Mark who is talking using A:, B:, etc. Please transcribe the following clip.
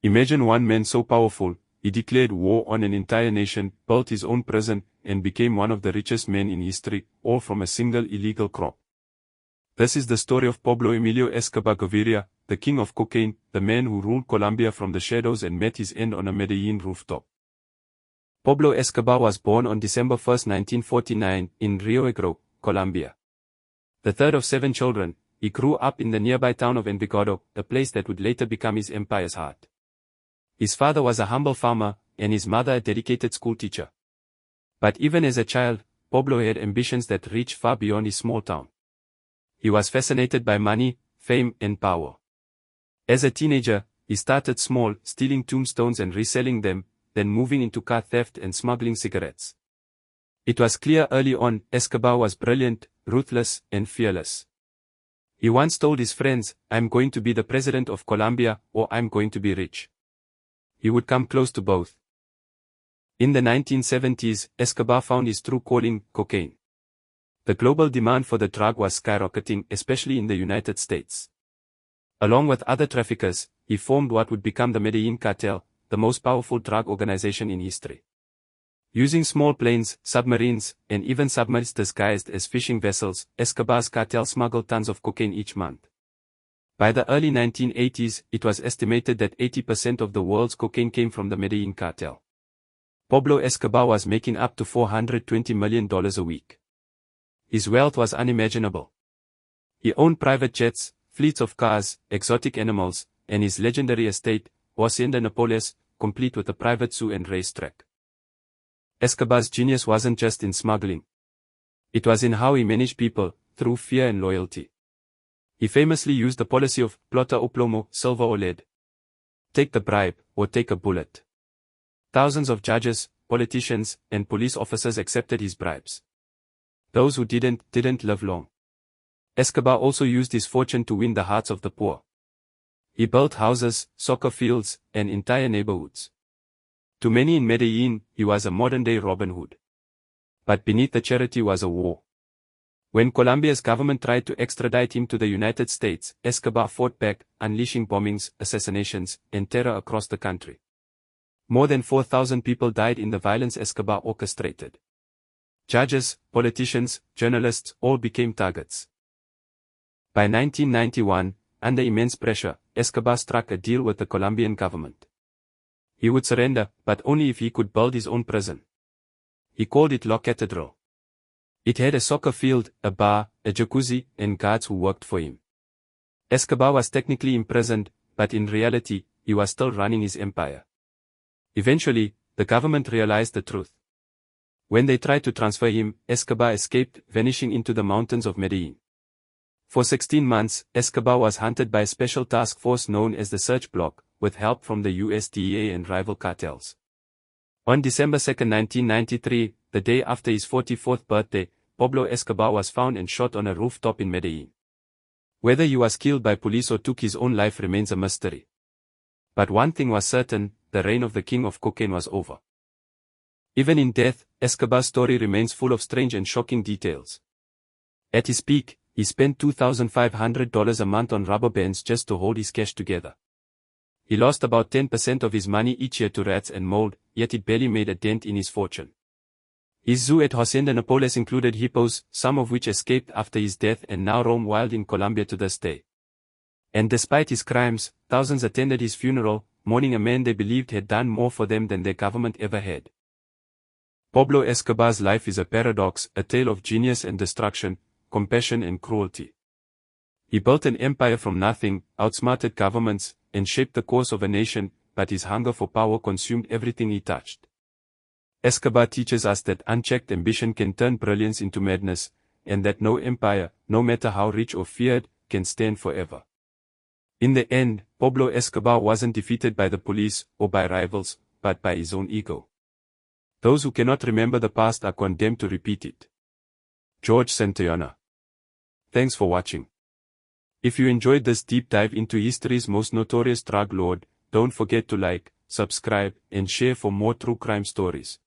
A: Imagine one man so powerful, he declared war on an entire nation, built his own prison, and became one of the richest men in history, all from a single illegal crop. This is the story of Pablo Emilio Escobar Gaviria, the king of cocaine, the man who ruled Colombia from the shadows and met his end on a Medellín rooftop. Pablo Escobar was born on December 1, 1949, in Rio Negro, Colombia. The third of 7 children, he grew up in the nearby town of Envigado, a place that would later become his empire's heart. His father was a humble farmer, and his mother a dedicated schoolteacher. But even as a child, Pablo had ambitions that reached far beyond his small town. He was fascinated by money, fame, and power. As a teenager, he started small, stealing tombstones and reselling them, then moving into car theft and smuggling cigarettes. It was clear early on, Escobar was brilliant, ruthless, and fearless. He once told his friends, "I'm going to be the president of Colombia, or I'm going to be rich." He would come close to both. In the 1970s, Escobar found his true calling, cocaine. The global demand for the drug was skyrocketing, especially in the United States. Along with other traffickers, he formed what would become the Medellín Cartel, the most powerful drug organization in history. Using small planes, submarines, and even submarines disguised as fishing vessels, Escobar's cartel smuggled tons of cocaine each month. By the early 1980s, it was estimated that 80% of the world's cocaine came from the Medellín Cartel. Pablo Escobar was making up to $420 million a week. His wealth was unimaginable. He owned private jets, fleets of cars, exotic animals, and his legendary estate, Hacienda Nápoles, complete with a private zoo and racetrack. Escobar's genius wasn't just in smuggling. It was in how he managed people, through fear and loyalty. He famously used the policy of plata o plomo, silver or lead. Take the bribe, or take a bullet. Thousands of judges, politicians, and police officers accepted his bribes. Those who didn't live long. Escobar also used his fortune to win the hearts of the poor. He built houses, soccer fields, and entire neighborhoods. To many in Medellín, he was a modern-day Robin Hood. But beneath the charity was a war. When Colombia's government tried to extradite him to the United States, Escobar fought back, unleashing bombings, assassinations, and terror across the country. More than 4,000 people died in the violence Escobar orchestrated. Judges, politicians, journalists all became targets. By 1991, under immense pressure, Escobar struck a deal with the Colombian government. He would surrender, but only if he could build his own prison. He called it La Catedral. It had a soccer field, a bar, a jacuzzi, and guards who worked for him. Escobar was technically imprisoned, but in reality, he was still running his empire. Eventually, the government realized the truth. When they tried to transfer him, Escobar escaped, vanishing into the mountains of Medellín. For 16 months, Escobar was hunted by a special task force known as the Search Block, with help from the USDA and rival cartels. On December 2, 1993, the day after his 44th birthday, Pablo Escobar was found and shot on a rooftop in Medellín. Whether he was killed by police or took his own life remains a mystery. But one thing was certain, the reign of the king of cocaine was over. Even in death, Escobar's story remains full of strange and shocking details. At his peak, he spent $2,500 a month on rubber bands just to hold his cash together. He lost about 10% of his money each year to rats and mold, yet it barely made a dent in his fortune. His zoo at Hacienda Nápoles included hippos, some of which escaped after his death and now roam wild in Colombia to this day. And despite his crimes, thousands attended his funeral, mourning a man they believed had done more for them than their government ever had. Pablo Escobar's life is a paradox, a tale of genius and destruction, compassion and cruelty. He built an empire from nothing, outsmarted governments, and shaped the course of a nation, but his hunger for power consumed everything he touched. Escobar teaches us that unchecked ambition can turn brilliance into madness, and that no empire, no matter how rich or feared, can stand forever. In the end, Pablo Escobar wasn't defeated by the police or by rivals, but by his own ego. Those who cannot remember the past are condemned to repeat it. George Santayana. Thanks for watching. If you enjoyed this deep dive into history's most notorious drug lord, don't forget to like, subscribe, and share for more true crime stories.